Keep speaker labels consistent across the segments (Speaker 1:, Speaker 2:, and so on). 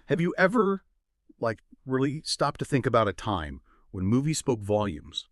Speaker 1: Have you ever, really stopped to think about a time when movies spoke volumes,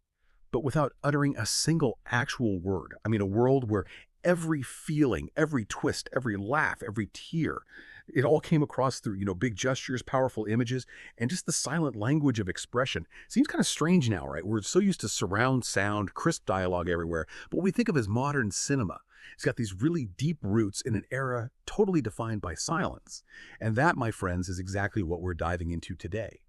Speaker 1: but without uttering a single actual word? I mean, a world where every feeling, every twist, every laugh, every tear, it all came across through, big gestures, powerful images, and just the silent language of expression. Seems kind of strange now, right? We're so used to surround sound, crisp dialogue everywhere, but what we think of as modern cinema, it's got these really deep roots in an era totally defined by silence. And that, my friends, is exactly what we're diving into today.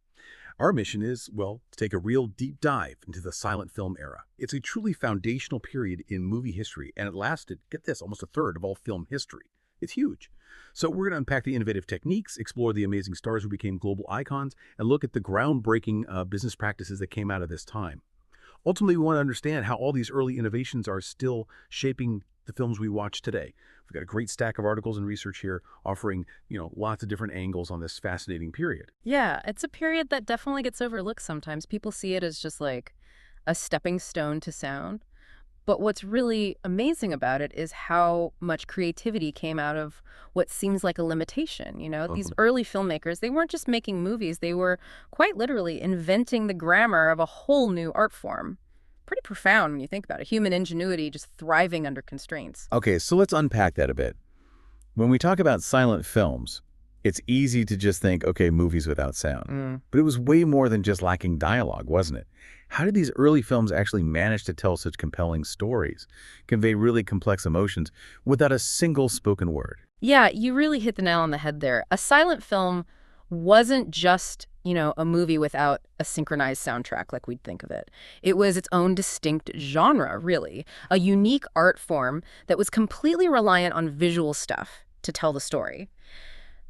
Speaker 1: Our mission is, well, to take a real deep dive into the silent film era. It's a truly foundational period in movie history, and it lasted, get this, almost a third of all film history. It's huge. So we're going to unpack the innovative techniques, explore the amazing stars who became global icons, and look at the groundbreaking business practices that came out of this time. Ultimately, we want to understand how all these early innovations are still shaping the films we watch today. We've got a great stack of articles and research here offering, lots of different angles on this fascinating period.
Speaker 2: Yeah, it's a period that definitely gets overlooked sometimes. People see it as just like a stepping stone to sound. But what's really amazing about it is how much creativity came out of what seems like a limitation. These early filmmakers, they weren't just making movies, they were quite literally inventing the grammar of a whole new art form. Pretty profound when you think about it. Human ingenuity just thriving under constraints.
Speaker 3: Okay, so let's unpack that a bit. When we talk about silent films, it's easy to just think, okay, movies without sound. But it was way more than just lacking dialogue, wasn't it? How did these early films actually manage to tell such compelling stories, convey really complex emotions, without a single spoken word?
Speaker 2: Yeah, you really hit the nail on the head there. A silent film wasn't just, a movie without a synchronized soundtrack like we'd think of it. It was its own distinct genre, really, a unique art form that was completely reliant on visual stuff to tell the story.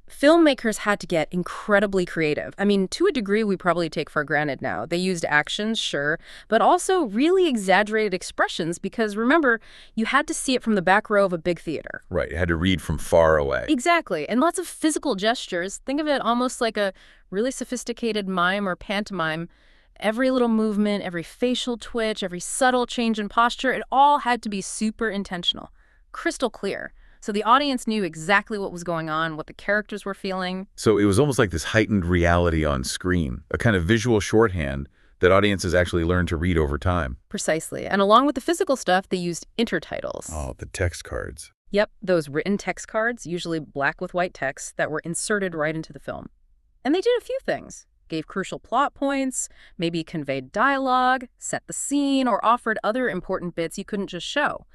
Speaker 2: Filmmakers had to get incredibly creative. I mean, to a degree we probably take for granted now. They used actions, sure, but also really exaggerated expressions because, remember, you had to see it from the back row of a big theater.
Speaker 3: Right, you had to read from far away.
Speaker 2: Exactly, and lots of physical gestures. Think of it almost like a really sophisticated mime or pantomime. Every little movement, every facial twitch, every subtle change in posture, it all had to be super intentional, crystal clear. So the audience knew exactly what was going on, what the characters were feeling.
Speaker 3: So it was almost like this heightened reality on screen, a kind of visual shorthand that audiences actually learned to read over time.
Speaker 2: Precisely. And along with the physical stuff, they used intertitles.
Speaker 3: Oh, the text cards.
Speaker 2: Yep, those written text cards, usually black with white text, that were inserted right into the film. And they did a few things. Gave crucial plot points, maybe conveyed dialogue, set the scene, or offered other important bits you couldn't just show.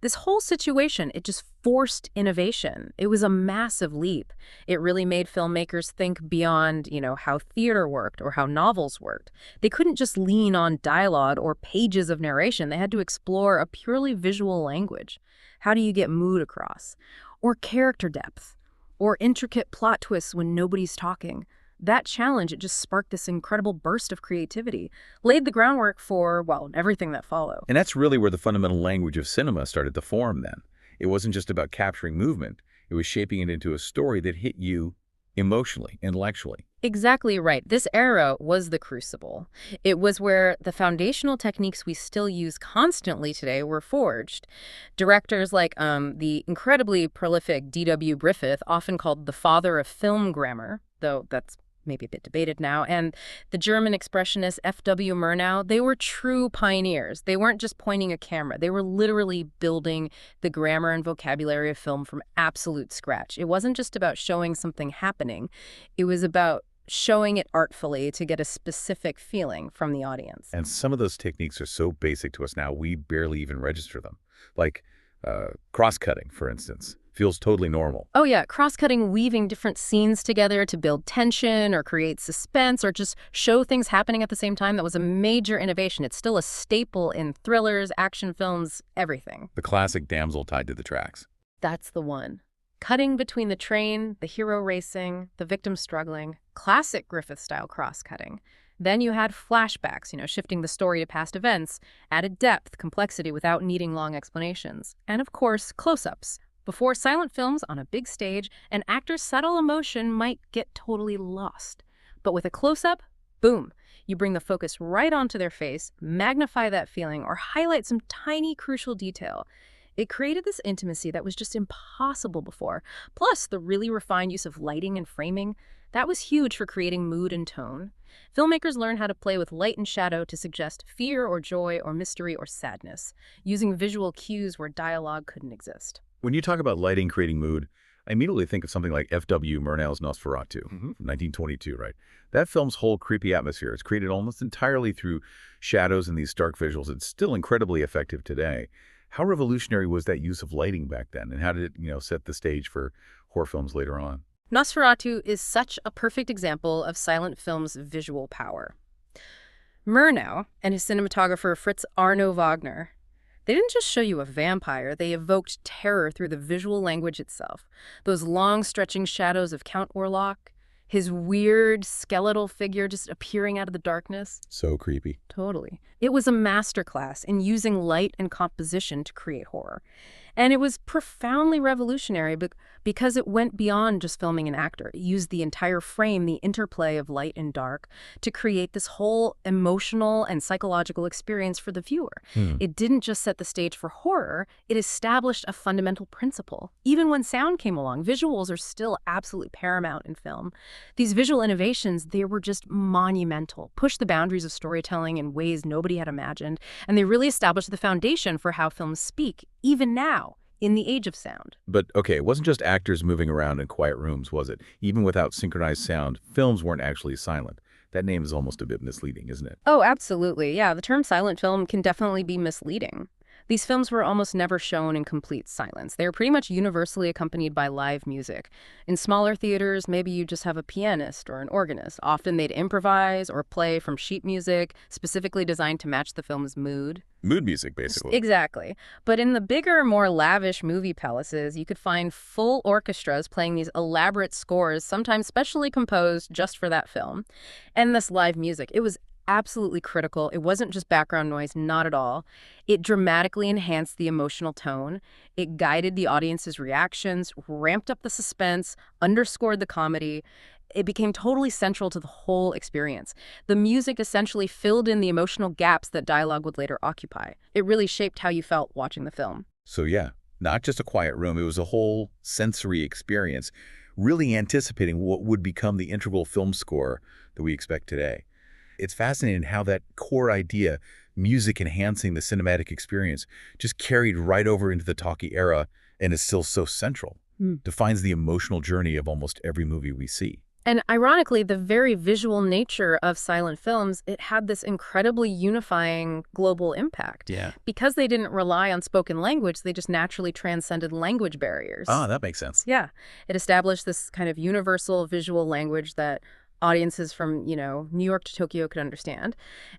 Speaker 2: This whole situation, it just forced innovation. It was a massive leap. It really made filmmakers think beyond, how theater worked or how novels worked. They couldn't just lean on dialogue or pages of narration. They had to explore a purely visual language. How do you get mood across? Or character depth? Or intricate plot twists when nobody's talking? That challenge, it just sparked this incredible burst of creativity, laid the groundwork for, well, everything that followed.
Speaker 3: And that's really where the fundamental language of cinema started to form then. It wasn't just about capturing movement. It was shaping it into a story that hit you emotionally, intellectually.
Speaker 2: Exactly right. This era was the crucible. It was where the foundational techniques we still use constantly today were forged. Directors like the incredibly prolific D.W. Griffith, often called the father of film grammar, though that's maybe a bit debated now, and the German expressionist F.W. Murnau, they were true pioneers. They weren't just pointing a camera. They were literally building the grammar and vocabulary of film from absolute scratch. It wasn't just about showing something happening. It was about showing it artfully to get a specific feeling from the audience.
Speaker 3: And some of those techniques are so basic to us now, we barely even register them. Like cross-cutting, for instance. Feels totally normal.
Speaker 2: Oh yeah, cross-cutting, weaving different scenes together to build tension or create suspense or just show things happening at the same time. That was a major innovation. It's still a staple in thrillers, action films, everything.
Speaker 3: The classic damsel tied to the tracks.
Speaker 2: That's the one. Cutting between the train, the hero racing, the victim struggling. Classic Griffith-style cross-cutting. Then you had flashbacks, shifting the story to past events, added depth, complexity without needing long explanations. And of course, close-ups. Before silent films on a big stage, an actor's subtle emotion might get totally lost. But with a close-up, boom, you bring the focus right onto their face, magnify that feeling, or highlight some tiny crucial detail. It created this intimacy that was just impossible before. Plus, the really refined use of lighting and framing, That was huge for creating mood and tone. Filmmakers learned how to play with light and shadow to suggest fear or joy or mystery or sadness, using visual cues where dialogue couldn't exist.
Speaker 3: When you talk about lighting creating mood, I immediately think of something like F.W. Murnau's Nosferatu from 1922, right? That film's whole creepy atmosphere is created almost entirely through shadows and these stark visuals. It's still incredibly effective today. How revolutionary was that use of lighting back then, and how did it, set the stage for horror films later on?
Speaker 2: Nosferatu is such a perfect example of silent film's visual power. Murnau and his cinematographer Fritz Arno Wagner, they didn't just show you a vampire, they evoked terror through the visual language itself. Those long stretching shadows of Count Orlok, his weird skeletal figure just appearing out of the darkness.
Speaker 3: So creepy.
Speaker 2: Totally. It was a masterclass in using light and composition to create horror. And it was profoundly revolutionary because it went beyond just filming an actor. It used the entire frame, the interplay of light and dark, to create this whole emotional and psychological experience for the viewer. It didn't just set the stage for horror, it established a fundamental principle. Even when sound came along, visuals are still absolutely paramount in film. These visual innovations, they were just monumental, pushed the boundaries of storytelling in ways nobody had imagined, and they really established the foundation for how films speak, even now, in the age of sound.
Speaker 3: But, okay, it wasn't just actors moving around in quiet rooms, was it? Even without synchronized sound, films weren't actually silent. That name is almost a bit misleading, isn't it?
Speaker 2: Oh, absolutely. Yeah, the term silent film can definitely be misleading. These films were almost never shown in complete silence. They were pretty much universally accompanied by live music. In smaller theaters, maybe you just have a pianist or an organist. Often they'd improvise or play from sheet music, specifically designed to match the film's mood.
Speaker 3: Mood music, basically.
Speaker 2: Exactly. But in the bigger, more lavish movie palaces, you could find full orchestras playing these elaborate scores, sometimes specially composed just for that film. And this live music, it was absolutely critical. It wasn't just background noise, not at all. It dramatically enhanced the emotional tone. It guided the audience's reactions, ramped up the suspense, underscored the comedy. It became totally central to the whole experience. The music essentially filled in the emotional gaps that dialogue would later occupy. It really shaped how you felt watching the film.
Speaker 3: So yeah, not just a quiet room, it was a whole sensory experience, really anticipating what would become the integral film score that we expect today. It's fascinating how that core idea, music enhancing the cinematic experience, just carried right over into the talkie era and is still so central. Defines the emotional journey of almost every movie we see.
Speaker 2: And ironically, the very visual nature of silent films, it had this incredibly unifying global impact.
Speaker 3: Yeah.
Speaker 2: Because they didn't rely on spoken language, they just naturally transcended language barriers.
Speaker 3: Ah, that makes sense.
Speaker 2: Yeah. It established this kind of universal visual language that audiences from, New York to Tokyo could understand.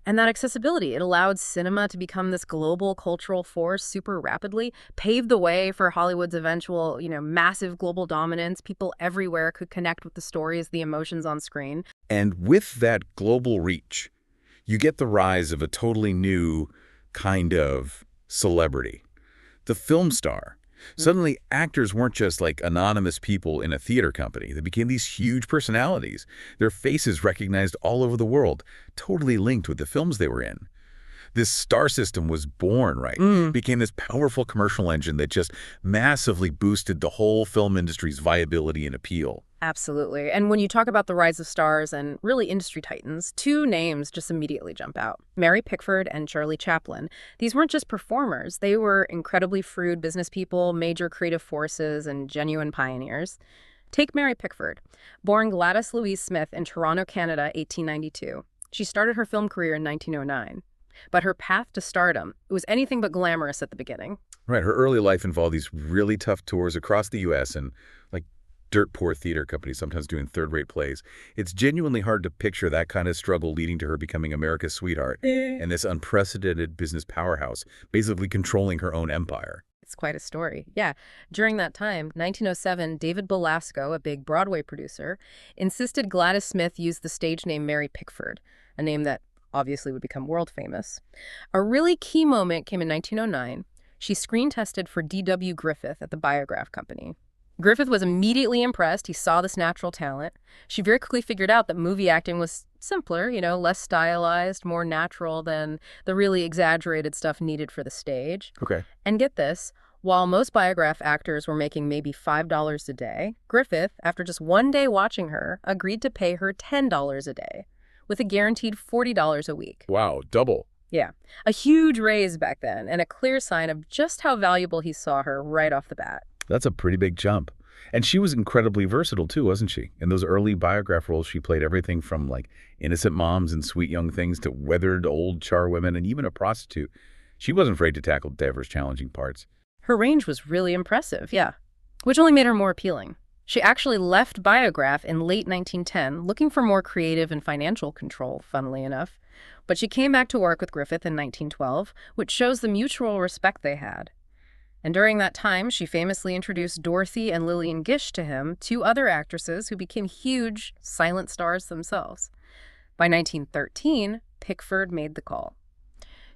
Speaker 2: And that accessibility, it allowed cinema to become this global cultural force super rapidly, paved the way for Hollywood's eventual, massive global dominance. People everywhere could connect with the stories, the emotions on screen.
Speaker 3: And with that global reach, you get the rise of a totally new kind of celebrity. The film star. Suddenly, actors weren't just like anonymous people in a theater company. They became these huge personalities. Their faces recognized all over the world, totally linked with the films they were in. This star system was born, right? Became this powerful commercial engine that just massively boosted the whole film industry's viability and appeal.
Speaker 2: Absolutely. And when you talk about the rise of stars and really industry titans, two names just immediately jump out. Mary Pickford and Charlie Chaplin. These weren't just performers. They were incredibly shrewd business people, major creative forces, and genuine pioneers. Take Mary Pickford. Born Gladys Louise Smith in Toronto, Canada, 1892. She started her film career in 1909. But her path to stardom, it was anything but glamorous at the beginning.
Speaker 3: Right. Her early life involved these really tough tours across the U.S. and like dirt-poor theater companies, sometimes doing third-rate plays. It's genuinely hard to picture that kind of struggle leading to her becoming America's sweetheart and this unprecedented business powerhouse, basically controlling her own empire.
Speaker 2: It's quite a story. Yeah. During that time, 1907, David Belasco, a big Broadway producer, insisted Gladys Smith use the stage name Mary Pickford, a name that obviously would become world famous. A really key moment came in 1909. She screen tested for D.W. Griffith at the Biograph Company. Griffith was immediately impressed. He saw this natural talent. She very quickly figured out that movie acting was simpler, less stylized, more natural than the really exaggerated stuff needed for the stage.
Speaker 3: Okay.
Speaker 2: And get this, While most Biograph actors were making maybe $5 a day, Griffith, after just one day watching her, agreed to pay her $10 a day, with a guaranteed $40 a week.
Speaker 3: Wow, double.
Speaker 2: Yeah, a huge raise back then, and a clear sign of just how valuable he saw her right off the bat.
Speaker 3: That's a pretty big jump. And she was incredibly versatile too, wasn't she? In those early Biograph roles, she played everything from like innocent moms and sweet young things to weathered old charwomen and even a prostitute. She wasn't afraid to tackle diverse, challenging parts.
Speaker 2: Her range was really impressive, yeah, which only made her more appealing. She actually left Biograph in late 1910, looking for more creative and financial control, funnily enough. But she came back to work with Griffith in 1912, which shows the mutual respect they had. And during that time, she famously introduced Dorothy and Lillian Gish to him, two other actresses who became huge silent stars themselves. By 1913, Pickford made the call.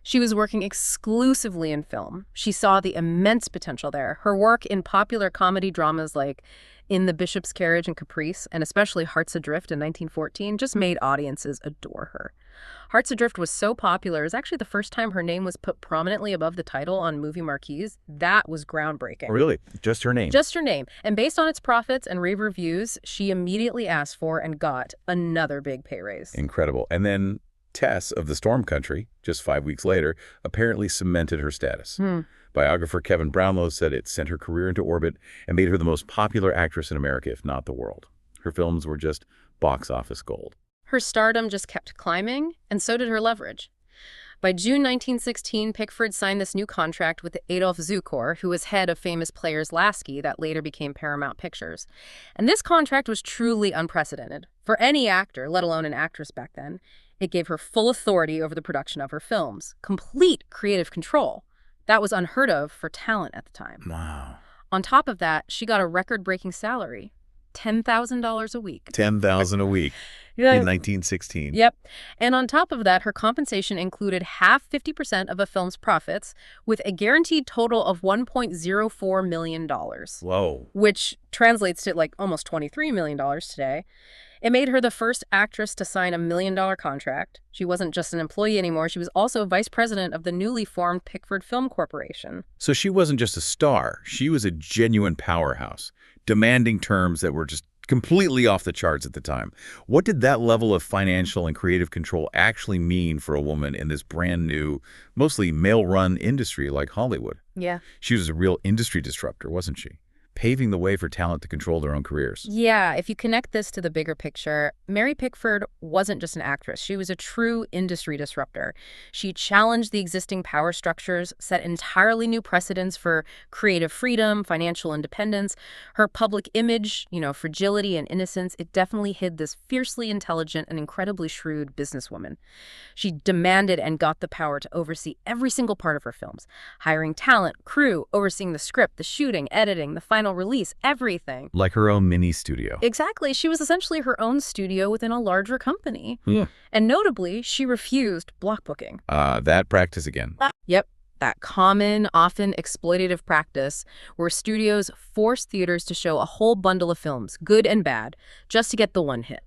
Speaker 2: She was working exclusively in film. She saw the immense potential there. Her work in popular comedy dramas like In the Bishop's Carriage and Caprice, and especially Hearts Adrift in 1914, just made audiences adore her. Hearts Adrift was so popular, it was actually the first time her name was put prominently above the title on movie marquees. That was groundbreaking.
Speaker 3: Really? Just her name?
Speaker 2: Just her name. And based on its profits and rave reviews, she immediately asked for and got another big pay raise.
Speaker 3: Incredible. And then Tess of the Storm Country, just 5 weeks later, apparently cemented her status. Biographer Kevin Brownlow said it sent her career into orbit and made her the most popular actress in America, if not the world. Her films were just box office gold.
Speaker 2: Her stardom just kept climbing, and so did her leverage. By June 1916, Pickford signed this new contract with Adolf Zukor, who was head of famous Players Lasky that later became Paramount Pictures. And this contract was truly unprecedented. For any actor, let alone an actress back then, it gave her full authority over the production of her films, complete creative control. That was unheard of for talent at the time.
Speaker 3: Wow.
Speaker 2: On top of that, she got a record-breaking salary, $10,000 a week.
Speaker 3: $10,000 a week in 1916.
Speaker 2: Yep. And on top of that, her compensation included half 50% of a film's profits with a guaranteed total of $1.04 million.
Speaker 3: Whoa.
Speaker 2: Which translates to like almost $23 million today. It made her the first actress to sign a $1 million contract. She wasn't just an employee anymore. She was also vice president of the newly formed Pickford Film Corporation.
Speaker 3: So she wasn't just a star. She was a genuine powerhouse, demanding terms that were just completely off the charts at the time. What did that level of financial and creative control actually mean for a woman in this brand new, mostly male-run industry like Hollywood?
Speaker 2: Yeah.
Speaker 3: She was a real industry disruptor, wasn't she? Paving the way for talent to control their own careers.
Speaker 2: Yeah, if you connect this to the bigger picture, Mary Pickford wasn't just an actress. She was a true industry disruptor. She challenged the existing power structures, set entirely new precedents for creative freedom, financial independence. Her public image, fragility and innocence, it definitely hid this fiercely intelligent and incredibly shrewd businesswoman. She demanded and got the power to oversee every single part of her films, hiring talent, crew, overseeing the script, the shooting, editing, the final release, everything.
Speaker 3: Like her own mini studio.
Speaker 2: Exactly. She was essentially her own studio within a larger company.
Speaker 3: Yeah.
Speaker 2: And notably, she refused block booking.
Speaker 3: That practice again.
Speaker 2: Yep. That common, often exploitative practice where studios force theaters to show a whole bundle of films, good and bad, just to get the one hit.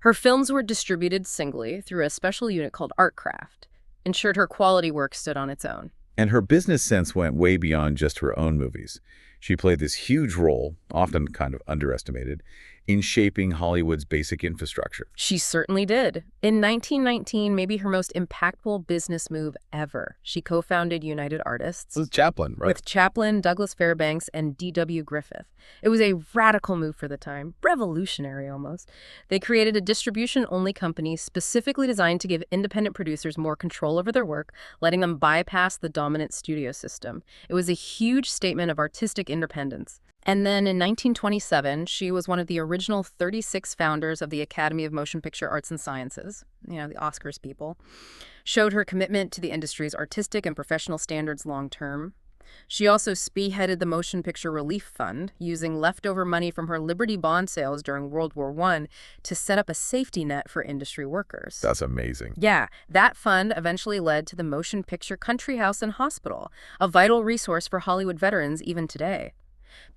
Speaker 2: Her films were distributed singly through a special unit called Artcraft, ensured her quality work stood on its own.
Speaker 3: And her business sense went way beyond just her own movies. She played this huge role, often kind of underestimated, in shaping Hollywood's basic infrastructure.
Speaker 2: She certainly did. In 1919, maybe her most impactful business move ever, she co-founded United Artists.
Speaker 3: This is Chaplin, right?
Speaker 2: With Chaplin, Douglas Fairbanks, and D.W. Griffith. It was a radical move for the time, revolutionary almost. They created a distribution-only company specifically designed to give independent producers more control over their work, letting them bypass the dominant studio system. It was a huge statement of artistic independence. And then in 1927, she was one of the original 36 founders of the Academy of Motion Picture Arts and Sciences, the Oscars people, showed her commitment to the industry's artistic and professional standards long term. She also spearheaded the Motion Picture Relief Fund, using leftover money from her Liberty bond sales during World War I to set up a safety net for industry workers.
Speaker 3: That's amazing.
Speaker 2: Yeah, that fund eventually led to the Motion Picture Country House and Hospital, a vital resource for Hollywood veterans even today.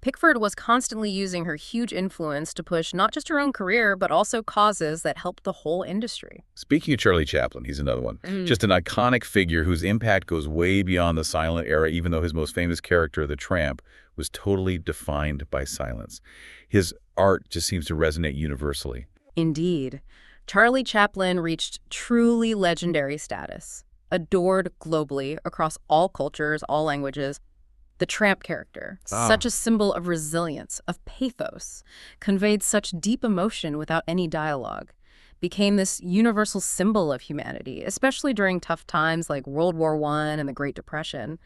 Speaker 2: Pickford was constantly using her huge influence to push not just her own career, but also causes that helped the whole industry.
Speaker 3: Speaking of Charlie Chaplin, he's another one.
Speaker 2: Mm.
Speaker 3: Just an iconic figure whose impact goes way beyond the silent era, even though his most famous character, the tramp, was totally defined by silence. His art just seems to resonate universally.
Speaker 2: Indeed. Charlie Chaplin reached truly legendary status, adored globally across all cultures, all languages. The tramp character, such a symbol of resilience, of pathos, conveyed such deep emotion without any dialogue, became this universal symbol of humanity, especially during tough times like World War I and the Great Depression.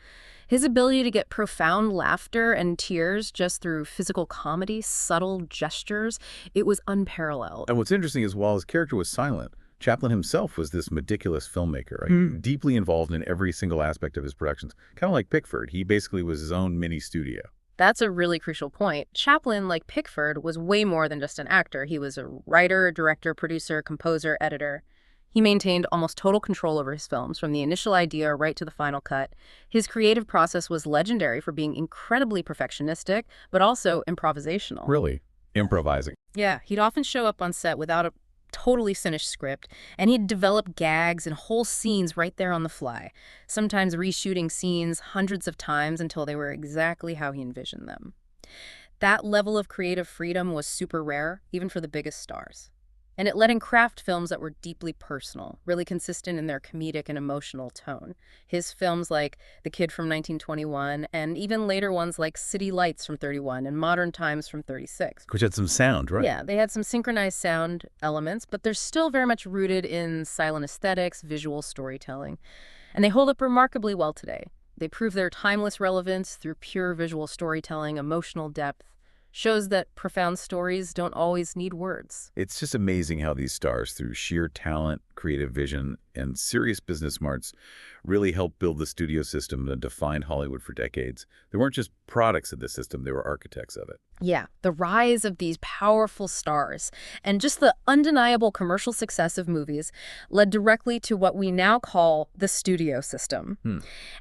Speaker 2: His ability to get profound laughter and tears just through physical comedy, subtle gestures, it was unparalleled.
Speaker 3: And what's interesting is while his character was silent, Chaplin himself was this meticulous filmmaker, right? Deeply involved in every single aspect of his productions. Kind of like Pickford. He basically was his own mini studio.
Speaker 2: That's a really crucial point. Chaplin, like Pickford, was way more than just an actor. He was a writer, director, producer, composer, editor. He maintained almost total control over his films, from the initial idea right to the final cut. His creative process was legendary for being incredibly perfectionistic, but also improvisational.
Speaker 3: Really? Improvising.
Speaker 2: Yeah, he'd often show up on set without a totally finished script, and he'd develop gags and whole scenes right there on the fly, sometimes reshooting scenes hundreds of times until they were exactly how he envisioned them. That level of creative freedom was super rare, even for the biggest stars. And it let him craft films that were deeply personal, really consistent in their comedic and emotional tone. His films like The Kid from 1921, and even later ones like City Lights from 31 and Modern Times from 36.
Speaker 3: Which had some sound, right?
Speaker 2: Yeah, they had some synchronized sound elements, but they're still very much rooted in silent aesthetics, visual storytelling. And they hold up remarkably well today. They prove their timeless relevance through pure visual storytelling, emotional depth. Shows that profound stories don't always need words.
Speaker 3: It's just amazing how these stars, through sheer talent, creative vision, and serious business smarts, really helped build the studio system that defined Hollywood for decades. They weren't just products of the system, they were architects of it.
Speaker 2: Yeah, the rise of these powerful stars and just the undeniable commercial success of movies led directly to what we now call the studio system.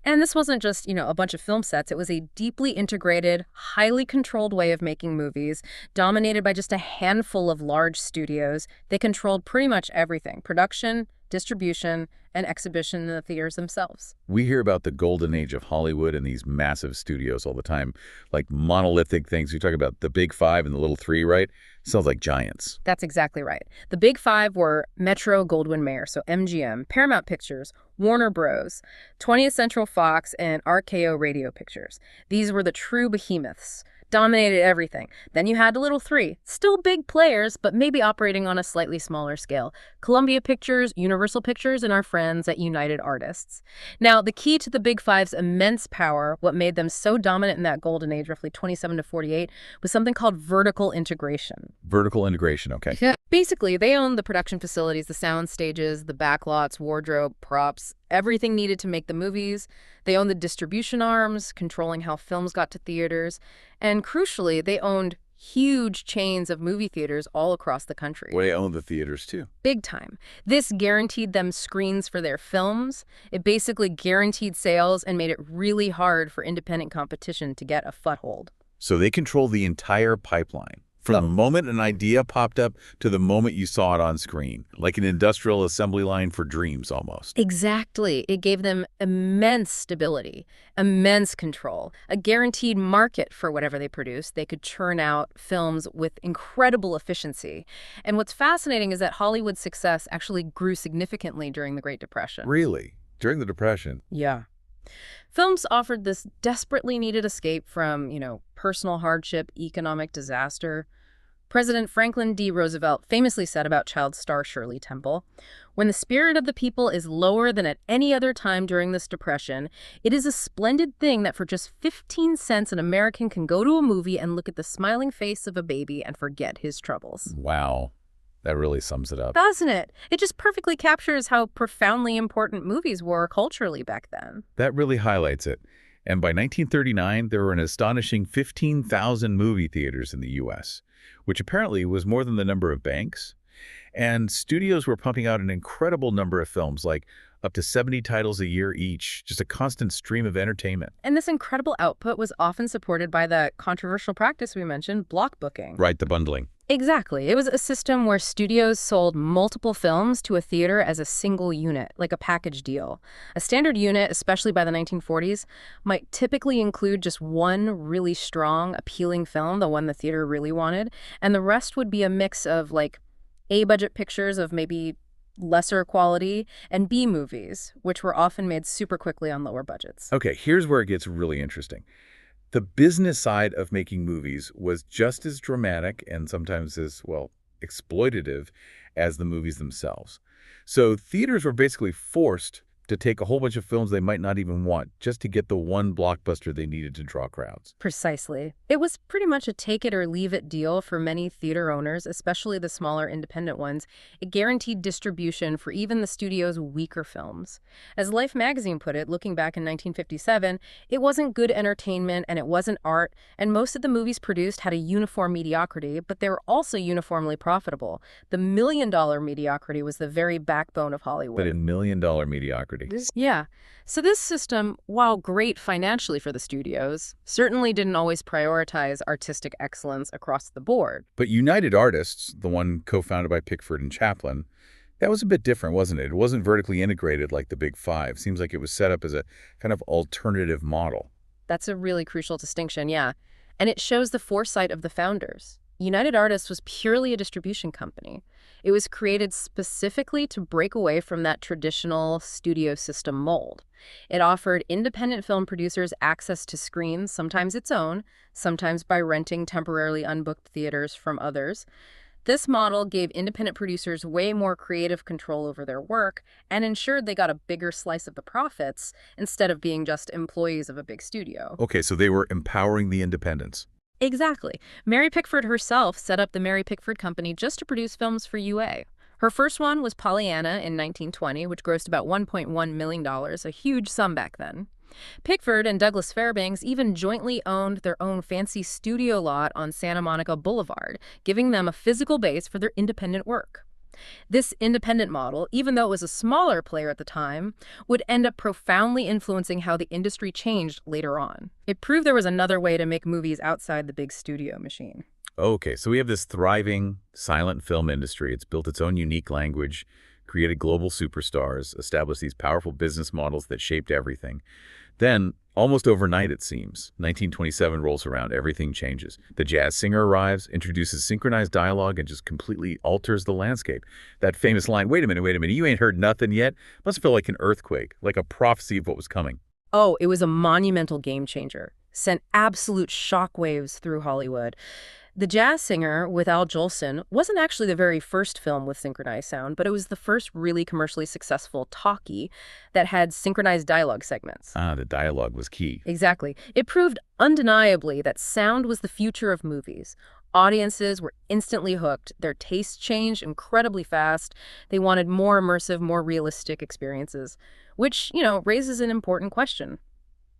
Speaker 2: And this wasn't just, a bunch of film sets. It was a deeply integrated, highly controlled way of making movies, dominated by just a handful of large studios. They controlled pretty much everything: production, distribution, and exhibition in the theaters themselves.
Speaker 3: We hear about the golden age of Hollywood and these massive studios all the time, like monolithic things. We talk about the big five and the little three, right? Sounds like giants.
Speaker 2: That's exactly right. The big five were Metro-Goldwyn-Mayer, so MGM, Paramount Pictures, Warner Bros., 20th Central Fox, and RKO Radio Pictures. These were the true behemoths. Dominated everything. Then you had the little three, still big players, but maybe operating on a slightly smaller scale: Columbia Pictures, Universal Pictures, and our friends at United Artists. Now, the key to the Big Five's immense power, what made them so dominant in that golden age, roughly 27 to 48, was something called vertical integration.
Speaker 3: Vertical integration, okay.
Speaker 2: Yeah. Basically, they owned the production facilities, the sound stages, the backlots, wardrobe, props, everything needed to make the movies. They owned the distribution arms, controlling how films got to theaters. And crucially, they owned huge chains of movie theaters all across the country.
Speaker 3: Well, they owned the theaters, too.
Speaker 2: Big time. This guaranteed them screens for their films. It basically guaranteed sales and made it really hard for independent competition to get a foothold.
Speaker 3: So they control the entire pipeline, from the moment an idea popped up to the moment you saw it on screen, like an industrial assembly line for dreams almost.
Speaker 2: Exactly. It gave them immense stability, immense control, a guaranteed market for whatever they produced. They could churn out films with incredible efficiency. And what's fascinating is that Hollywood's success actually grew significantly during the Great Depression.
Speaker 3: Really? During the Depression?
Speaker 2: Yeah. Films offered this desperately needed escape from, personal hardship, economic disaster. President Franklin D. Roosevelt famously said about child star Shirley Temple, "When the spirit of the people is lower than at any other time during this depression, it is a splendid thing that for just 15 cents an American can go to a movie and look at the smiling face of a baby and forget his troubles."
Speaker 3: Wow. That really sums it up.
Speaker 2: Doesn't it? It just perfectly captures how profoundly important movies were culturally back then.
Speaker 3: That really highlights it. And by 1939, there were an astonishing 15,000 movie theaters in the U.S., which apparently was more than the number of banks. And studios were pumping out an incredible number of films, like Up to 70 titles a year each, just a constant stream of entertainment.
Speaker 2: And this incredible output was often supported by the controversial practice we mentioned, block booking.
Speaker 3: Right, the bundling.
Speaker 2: Exactly. It was a system where studios sold multiple films to a theater as a single unit, like a package deal. A standard unit, especially by the 1940s, might typically include just one really strong, appealing film, the one the theater really wanted, and the rest would be a mix of, like, A-budget pictures of maybe lesser quality and B movies, which were often made super quickly on lower budgets.
Speaker 3: Okay, here's where it gets really interesting. The business side of making movies was just as dramatic and sometimes as, well, exploitative as the movies themselves. So theaters were basically forced to take a whole bunch of films they might not even want just to get the one blockbuster they needed to draw crowds.
Speaker 2: Precisely. It was pretty much a take-it-or-leave-it deal for many theater owners, especially the smaller independent ones. It guaranteed distribution for even the studio's weaker films. As Life magazine put it, looking back in 1957, it wasn't good entertainment and it wasn't art, and most of the movies produced had a uniform mediocrity, but they were also uniformly profitable. The million-dollar mediocrity was the very backbone of Hollywood.
Speaker 3: But in million-dollar mediocrity.
Speaker 2: Yeah. So this system, while great financially for the studios, certainly didn't always prioritize artistic excellence across the board.
Speaker 3: But United Artists, the one co-founded by Pickford and Chaplin, that was a bit different, wasn't it? It wasn't vertically integrated like the Big Five. Seems like it was set up as a kind of alternative model.
Speaker 2: That's a really crucial distinction, yeah. And it shows the foresight of the founders. United Artists was purely a distribution company. It was created specifically to break away from that traditional studio system mold. It offered independent film producers access to screens, sometimes its own, sometimes by renting temporarily unbooked theaters from others. This model gave independent producers way more creative control over their work and ensured they got a bigger slice of the profits instead of being just employees of a big studio.
Speaker 3: Okay, so they were empowering the independents.
Speaker 2: Exactly. Mary Pickford herself set up the Mary Pickford Company just to produce films for UA. Her first one was Pollyanna in 1920, which grossed about $1.1 million, a huge sum back then. Pickford and Douglas Fairbanks even jointly owned their own fancy studio lot on Santa Monica Boulevard, giving them a physical base for their independent work. This independent model, even though it was a smaller player at the time, would end up profoundly influencing how the industry changed later on. It proved there was another way to make movies outside the big studio machine.
Speaker 3: Okay, so we have this thriving silent film industry. It's built its own unique language, created global superstars, established these powerful business models that shaped everything. Then, almost overnight it seems, 1927 rolls around, everything changes. The jazz singer arrives, introduces synchronized dialogue, and just completely alters the landscape. That famous line, wait a minute, you ain't heard nothing yet, must feel like an earthquake, like a prophecy of what was coming.
Speaker 2: Oh, it was a monumental game changer. Sent absolute shockwaves through Hollywood. The Jazz Singer with Al Jolson wasn't actually the very first film with synchronized sound, but it was the first really commercially successful talkie that had synchronized dialogue segments.
Speaker 3: Ah, the dialogue was key.
Speaker 2: Exactly. It proved undeniably that sound was the future of movies. Audiences were instantly hooked. Their tastes changed incredibly fast. They wanted more immersive, more realistic experiences, which, raises an important question.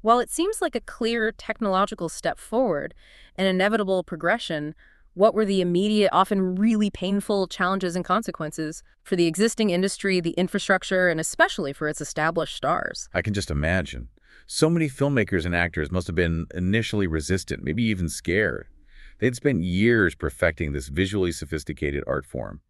Speaker 2: While it seems like a clear technological step forward, an inevitable progression, what were the immediate, often really painful challenges and consequences for the existing industry, the infrastructure, and especially for its established stars?
Speaker 3: I can just imagine. So many filmmakers and actors must have been initially resistant, maybe even scared. They'd spent years perfecting this visually sophisticated art form.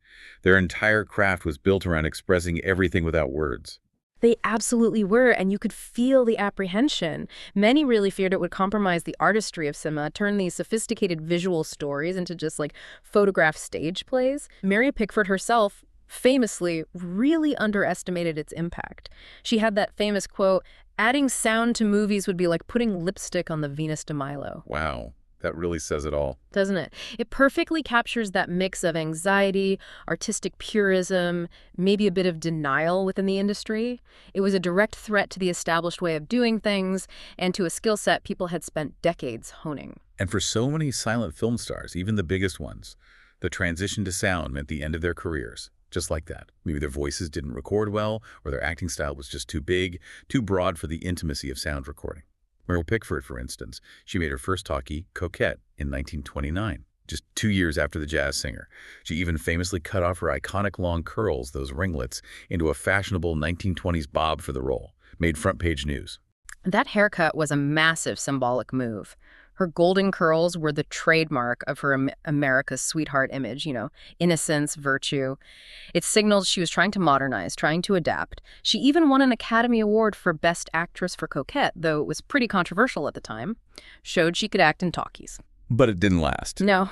Speaker 3: Their entire craft was built around expressing everything without words.
Speaker 2: They absolutely were, and you could feel the apprehension. Many really feared it would compromise the artistry of cinema, turn these sophisticated visual stories into just like photograph stage plays. Mary Pickford herself famously really underestimated its impact. She had that famous quote, "Adding sound to movies would be like putting lipstick on the Venus de Milo."
Speaker 3: Wow. That really says it all.
Speaker 2: Doesn't it? It perfectly captures that mix of anxiety, artistic purism, maybe a bit of denial within the industry. It was a direct threat to the established way of doing things and to a skill set people had spent decades honing.
Speaker 3: And for so many silent film stars, even the biggest ones, the transition to sound meant the end of their careers. Just like that. Maybe their voices didn't record well, or their acting style was just too big, too broad for the intimacy of sound recording. Mary Pickford, for instance, she made her first talkie, Coquette, in 1929. just 2 years after the jazz singer. She even famously cut off her iconic long curls, those ringlets, into a fashionable 1920s bob for the role. Made front-page news.
Speaker 2: That haircut was a massive symbolic move. Her golden curls were the trademark of her America's sweetheart image, innocence, virtue. It signaled she was trying to modernize, trying to adapt. She even won an Academy Award for Best Actress for Coquette, though it was pretty controversial at the time. Showed she could act in talkies.
Speaker 3: But it didn't last.
Speaker 2: No.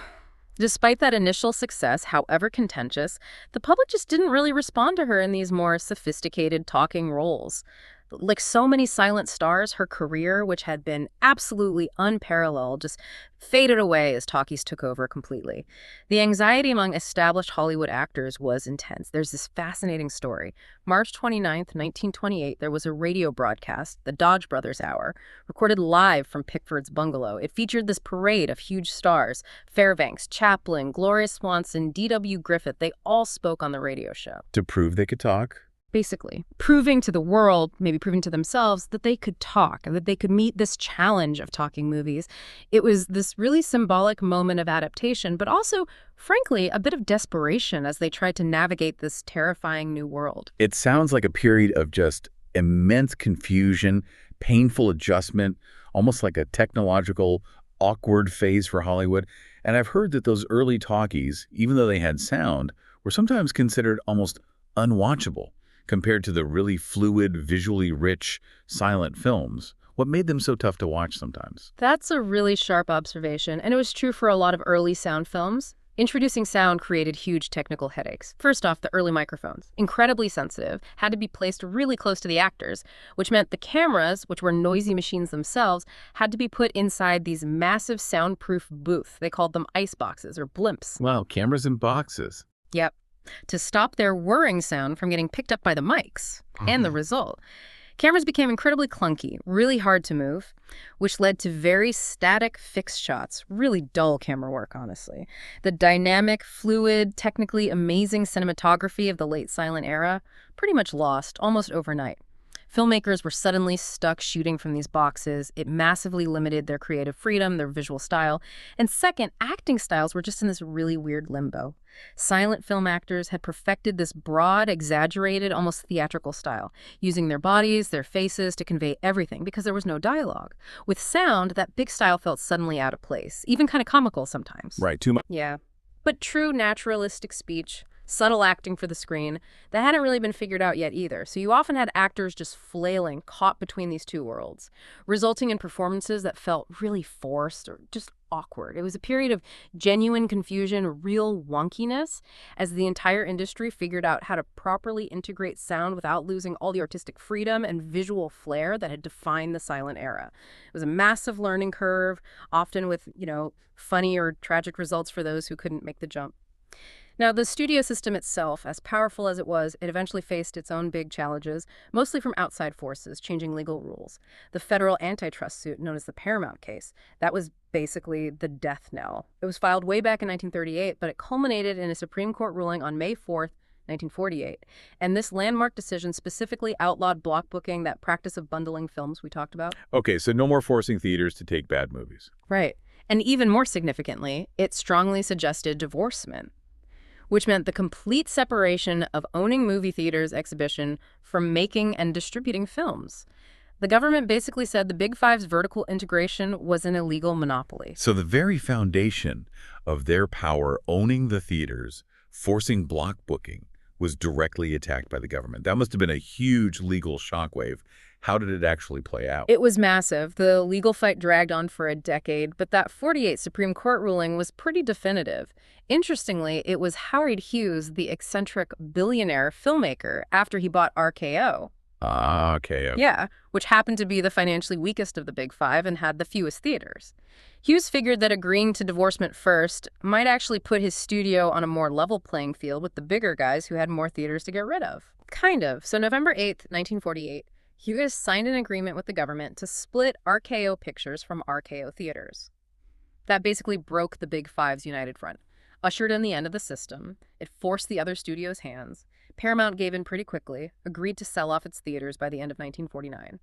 Speaker 2: Despite that initial success, however contentious, the public just didn't really respond to her in these more sophisticated talking roles. Like so many silent stars, her career, which had been absolutely unparalleled, just faded away as talkies took over completely. The anxiety among established Hollywood actors was intense. There's this fascinating story. March 29th, 1928, there was a radio broadcast, the Dodge Brothers Hour, recorded live from Pickford's bungalow. It featured this parade of huge stars. Fairbanks, Chaplin, Gloria Swanson, D.W. Griffith, they all spoke on the radio show.
Speaker 3: To prove they could talk?
Speaker 2: Basically, proving to the world, maybe proving to themselves, that they could talk, and that they could meet this challenge of talking movies. It was this really symbolic moment of adaptation, but also, frankly, a bit of desperation as they tried to navigate this terrifying new world.
Speaker 3: It sounds like a period of just immense confusion, painful adjustment, almost like a technological, awkward phase for Hollywood. And I've heard that those early talkies, even though they had sound, were sometimes considered almost unwatchable compared to the really fluid, visually rich, silent films. What made them so tough to watch sometimes?
Speaker 2: That's a really sharp observation, and it was true for a lot of early sound films. Introducing sound created huge technical headaches. First off, the early microphones, incredibly sensitive, had to be placed really close to the actors, which meant the cameras, which were noisy machines themselves, had to be put inside these massive soundproof booths. They called them ice boxes or blimps.
Speaker 3: Wow, cameras in boxes.
Speaker 2: Yep. To stop their whirring sound from getting picked up by the mics. And the result. Cameras became incredibly clunky, really hard to move, which led to very static, fixed shots. Really dull camera work, honestly. The dynamic, fluid, technically amazing cinematography of the late silent era pretty much lost almost overnight. Filmmakers were suddenly stuck shooting from these boxes. It massively limited their creative freedom, their visual style. And second, acting styles were just in this really weird limbo. Silent film actors had perfected this broad, exaggerated, almost theatrical style, using their bodies, their faces to convey everything because there was no dialogue. With sound, that big style felt suddenly out of place, even kind of comical sometimes.
Speaker 3: Right, too much.
Speaker 2: Yeah. But true naturalistic speech, subtle acting for the screen, that hadn't really been figured out yet either. So you often had actors just flailing, caught between these two worlds, resulting in performances that felt really forced or just awkward. It was a period of genuine confusion, real wonkiness, as the entire industry figured out how to properly integrate sound without losing all the artistic freedom and visual flair that had defined the silent era. It was a massive learning curve, often with, funny or tragic results for those who couldn't make the jump. Now, the studio system itself, as powerful as it was, it eventually faced its own big challenges, mostly from outside forces, changing legal rules. The federal antitrust suit, known as the Paramount case, that was basically the death knell. It was filed way back in 1938, but it culminated in a Supreme Court ruling on May 4th, 1948. And this landmark decision specifically outlawed block booking, that practice of bundling films we talked about.
Speaker 3: Okay, so no more forcing theaters to take bad movies.
Speaker 2: Right. And even more significantly, it strongly suggested divorcement, which meant the complete separation of owning movie theaters exhibition from making and distributing films. The government basically said the Big Five's vertical integration was an illegal monopoly.
Speaker 3: So the very foundation of their power owning the theaters, forcing block booking, was directly attacked by the government. That must have been a huge legal shockwave. How did it actually play out?
Speaker 2: It was massive. The legal fight dragged on for a decade, but that 48 Supreme Court ruling was pretty definitive. Interestingly, it was Howard Hughes, the eccentric billionaire filmmaker, after he bought RKO.
Speaker 3: Okay.
Speaker 2: Yeah, which happened to be the financially weakest of the Big Five and had the fewest theaters. Hughes figured that agreeing to divorcement first might actually put his studio on a more level playing field with the bigger guys who had more theaters to get rid of. Kind of. So November 8th, 1948, Hughes signed an agreement with the government to split RKO Pictures from RKO Theaters. That basically broke the Big Five's united front, ushered in the end of the system. It forced the other studios' hands. Paramount gave in pretty quickly, agreed to sell off its theaters by the end of 1949.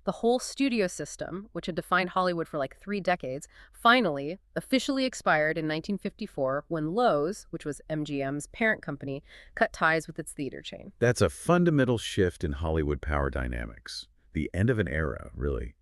Speaker 2: The whole studio system, which had defined Hollywood for like 3 decades, finally officially expired in 1954 when Loews, which was MGM's parent company, cut ties with its theater chain.
Speaker 3: That's a fundamental shift in Hollywood power dynamics. The end of an era, really.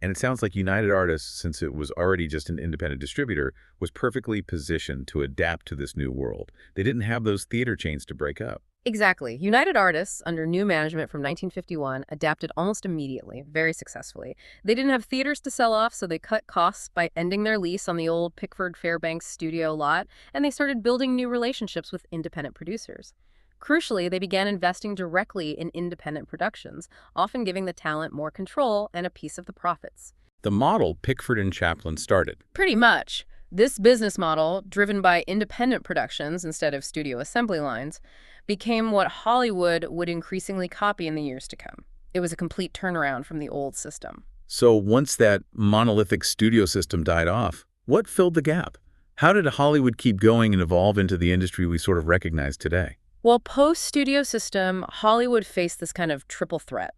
Speaker 3: And it sounds like United Artists, since it was already just an independent distributor, was perfectly positioned to adapt to this new world. They didn't have those theater chains to break up.
Speaker 2: Exactly. United Artists, under new management from 1951, adapted almost immediately, very successfully. They didn't have theaters to sell off, so they cut costs by ending their lease on the old Pickford Fairbanks studio lot, and they started building new relationships with independent producers. Crucially, they began investing directly in independent productions, often giving the talent more control and a piece of the profits.
Speaker 3: The model Pickford and Chaplin started.
Speaker 2: Pretty much. This business model, driven by independent productions instead of studio assembly lines, became what Hollywood would increasingly copy in the years to come. It was a complete turnaround from the old system.
Speaker 3: So once that monolithic studio system died off, what filled the gap? How did Hollywood keep going and evolve into the industry we sort of recognize today?
Speaker 2: Well, post-studio system, Hollywood faced this kind of triple threat.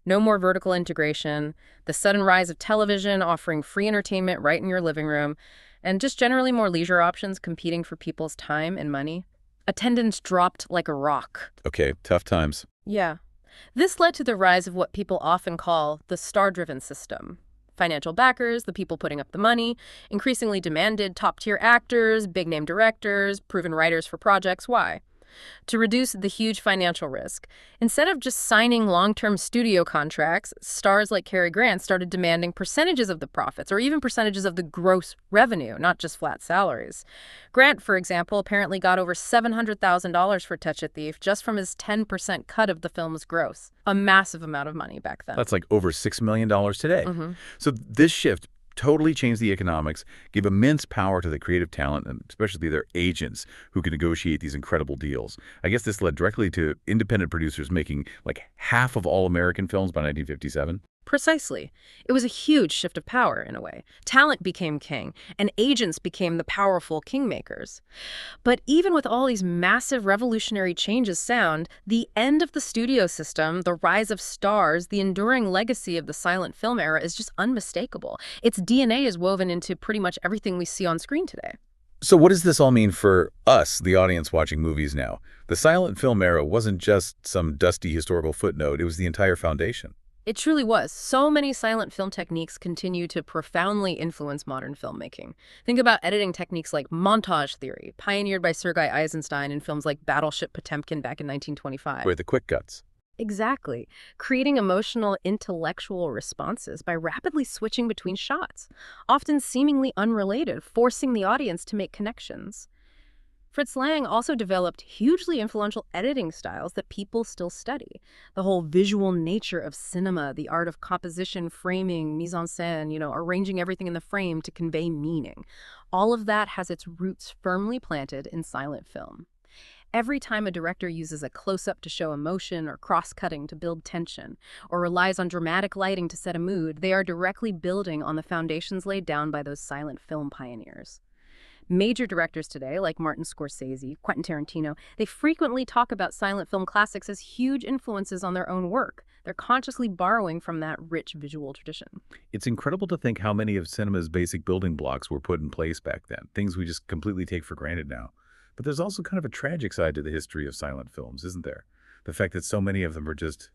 Speaker 2: No more vertical integration, the sudden rise of television offering free entertainment right in your living room, and just generally more leisure options competing for people's time and money. Attendance dropped like a rock.
Speaker 3: Okay, tough times.
Speaker 2: Yeah. This led to the rise of what people often call the star-driven system. Financial backers, the people putting up the money, increasingly demanded top-tier actors, big-name directors, proven writers for projects. Why? To reduce the huge financial risk, instead of just signing long-term studio contracts, stars like Cary Grant started demanding percentages of the profits or even percentages of the gross revenue, not just flat salaries. Grant, for example, apparently got over $700,000 for Touch a Thief just from his 10% cut of the film's gross. A massive amount of money back then.
Speaker 3: That's like over $6 million today.
Speaker 2: Mm-hmm.
Speaker 3: So this shift totally changed the economics, gave immense power to the creative talent, and especially their agents who could negotiate these incredible deals. I guess this led directly to independent producers making like half of all American films by 1957.
Speaker 2: Precisely. It was a huge shift of power, in a way. Talent became king, and agents became the powerful kingmakers. But even with all these massive revolutionary changes sound, the end of the studio system, the rise of stars, the enduring legacy of the silent film era is just unmistakable. Its DNA is woven into pretty much everything we see on screen today.
Speaker 3: So what does this all mean for us, the audience watching movies now? The silent film era wasn't just some dusty historical footnote, it was the entire foundation.
Speaker 2: It truly was. So many silent film techniques continue to profoundly influence modern filmmaking. Think about editing techniques like montage theory, pioneered by Sergei Eisenstein in films like Battleship Potemkin back in 1925.
Speaker 3: With the quick cuts.
Speaker 2: Exactly. Creating emotional, intellectual responses by rapidly switching between shots, often seemingly unrelated, forcing the audience to make connections. Fritz Lang also developed hugely influential editing styles that people still study. The whole visual nature of cinema, the art of composition, framing, mise en scène, arranging everything in the frame to convey meaning. All of that has its roots firmly planted in silent film. Every time a director uses a close-up to show emotion or cross-cutting to build tension, or relies on dramatic lighting to set a mood, they are directly building on the foundations laid down by those silent film pioneers. Major directors today, like Martin Scorsese, Quentin Tarantino, they frequently talk about silent film classics as huge influences on their own work. They're consciously borrowing from that rich visual tradition.
Speaker 3: It's incredible to think how many of cinema's basic building blocks were put in place back then, things we just completely take for granted now. But there's also kind of a tragic side to the history of silent films, isn't there? The fact that so many of them are just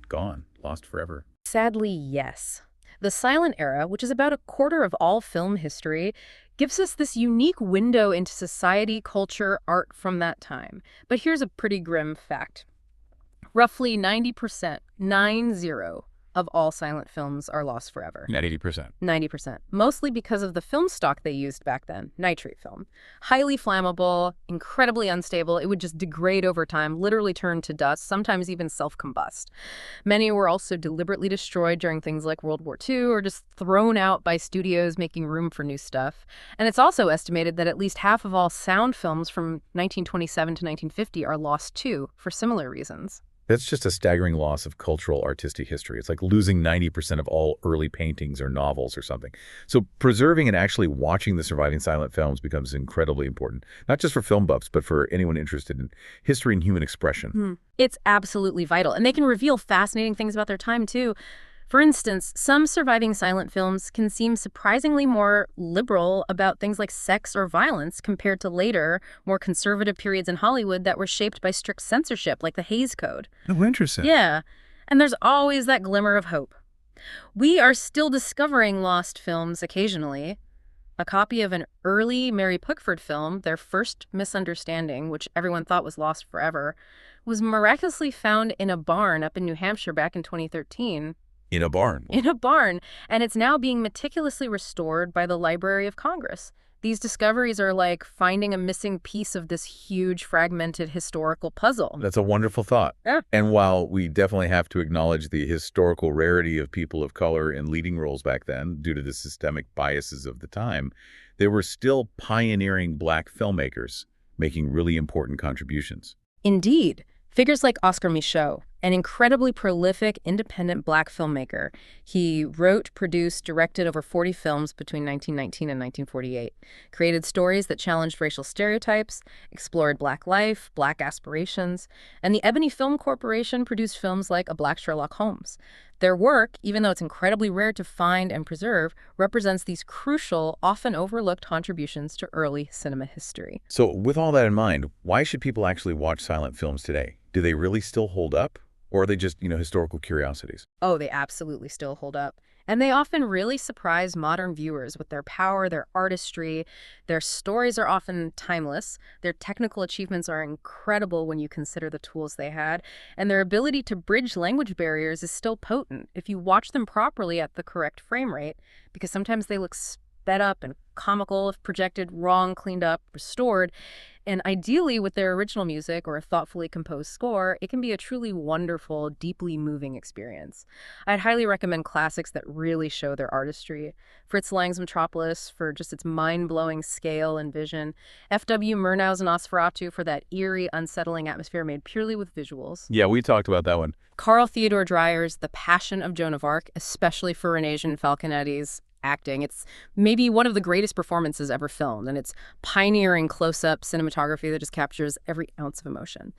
Speaker 3: gone, lost forever.
Speaker 2: Sadly, yes. The silent era, which is about a quarter of all film history, gives us this unique window into society, culture, art from that time. But here's a pretty grim fact. Roughly 90%, 90, of all silent films are lost forever.
Speaker 3: 80%.
Speaker 2: 90%. Mostly because of the film stock they used back then, nitrate film. Highly flammable, incredibly unstable. It would just degrade over time, literally turn to dust, sometimes even self-combust. Many were also deliberately destroyed during things like World War II or just thrown out by studios making room for new stuff. And it's also estimated that at least half of all sound films from 1927 to 1950 are lost too, for similar reasons.
Speaker 3: That's just a staggering loss of cultural artistic history. It's like losing 90% of all early paintings or novels or something. So preserving and actually watching the surviving silent films becomes incredibly important, not just for film buffs, but for anyone interested in history and human expression.
Speaker 2: It's absolutely vital. And they can reveal fascinating things about their time, too. For instance, some surviving silent films can seem surprisingly more liberal about things like sex or violence compared to later, more conservative periods in Hollywood that were shaped by strict censorship, like the Hays Code.
Speaker 3: Oh, interesting.
Speaker 2: Yeah, and there's always that glimmer of hope. We are still discovering lost films occasionally. A copy of an early Mary Pickford film, their first misunderstanding, which everyone thought was lost forever, was miraculously found in a barn up in New Hampshire back in 2013.
Speaker 3: In a barn.
Speaker 2: In a barn, and it's now being meticulously restored by the Library of Congress. These discoveries are like finding a missing piece of this huge fragmented historical puzzle.
Speaker 3: That's a wonderful thought.
Speaker 2: Yeah.
Speaker 3: And while we definitely have to acknowledge the historical rarity of people of color in leading roles back then due to the systemic biases of the time, there were still pioneering Black filmmakers making really important contributions.
Speaker 2: Indeed. Figures like Oscar Micheaux, an incredibly prolific, independent Black filmmaker. He wrote, produced, directed over 40 films between 1919 and 1948, created stories that challenged racial stereotypes, explored Black life, Black aspirations, and the Ebony Film Corporation produced films like A Black Sherlock Holmes. Their work, even though it's incredibly rare to find and preserve, represents these crucial, often overlooked contributions to early cinema history.
Speaker 3: So with all that in mind, why should people actually watch silent films today? Do they really still hold up? Or are they just, historical curiosities?
Speaker 2: Oh, they absolutely still hold up. And they often really surprise modern viewers with their power, their artistry. Their stories are often timeless. Their technical achievements are incredible when you consider the tools they had. And their ability to bridge language barriers is still potent if you watch them properly at the correct frame rate, because sometimes they look sped up and comical if projected wrong, cleaned up, restored. And ideally, with their original music or a thoughtfully composed score, it can be a truly wonderful, deeply moving experience. I'd highly recommend classics that really show their artistry. Fritz Lang's Metropolis for just its mind-blowing scale and vision. F.W. Murnau's Nosferatu for that eerie, unsettling atmosphere made purely with visuals.
Speaker 3: Yeah, we talked about that one.
Speaker 2: Carl Theodor Dreyer's The Passion of Joan of Arc, especially for Renée Falconetti's acting. It's maybe one of the greatest performances ever filmed, and it's pioneering close-up cinematography that just captures every ounce of emotion.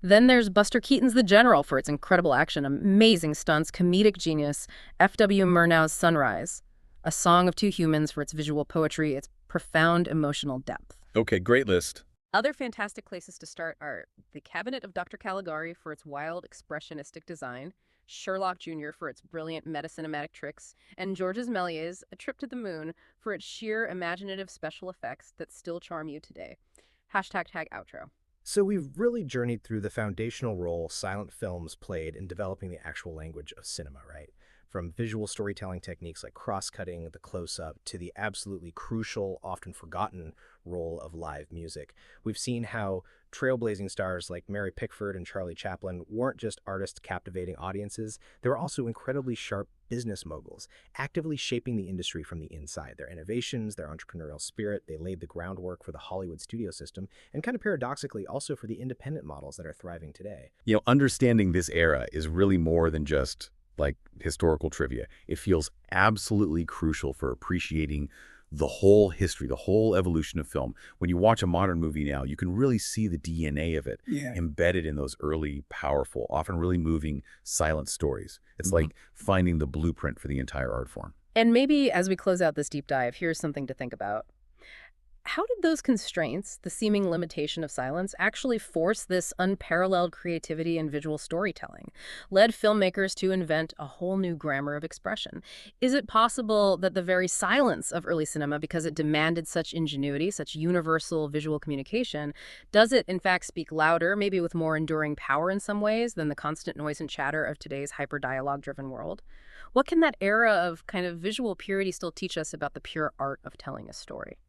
Speaker 2: Then there's Buster Keaton's The General for its incredible action, amazing stunts, comedic genius. F.W. Murnau's Sunrise, A Song of Two Humans for its visual poetry, its profound emotional depth.
Speaker 3: Okay, great list.
Speaker 2: Other fantastic places to start are The Cabinet of Dr. Caligari for its wild, expressionistic design, Sherlock Jr. for its brilliant meta-cinematic tricks, and Georges Méliès' A Trip to the Moon for its sheer imaginative special effects that still charm you today. #outro.
Speaker 4: So we've really journeyed through the foundational role silent films played in developing the actual language of cinema, right? From visual storytelling techniques like cross-cutting, the close-up, to the absolutely crucial, often forgotten role of live music. We've seen how trailblazing stars like Mary Pickford and Charlie Chaplin weren't just artists captivating audiences, they were also incredibly sharp business moguls, actively shaping the industry from the inside. Their innovations, their entrepreneurial spirit, they laid the groundwork for the Hollywood studio system, and kind of paradoxically also for the independent models that are thriving today.
Speaker 3: Understanding this era is really more than just like historical trivia. It feels absolutely crucial for appreciating the whole history, the whole evolution of film. When you watch a modern movie now, you can really see the DNA of it embedded in those early, powerful, often really moving silent stories. It's like finding the blueprint for the entire art form.
Speaker 2: And maybe as we close out this deep dive, here's something to think about. How did those constraints, the seeming limitation of silence, actually force this unparalleled creativity in visual storytelling, led filmmakers to invent a whole new grammar of expression? Is it possible that the very silence of early cinema, because it demanded such ingenuity, such universal visual communication, does it in fact speak louder, maybe with more enduring power in some ways, than the constant noise and chatter of today's hyper-dialogue-driven world? What can that era of kind of visual purity still teach us about the pure art of telling a story?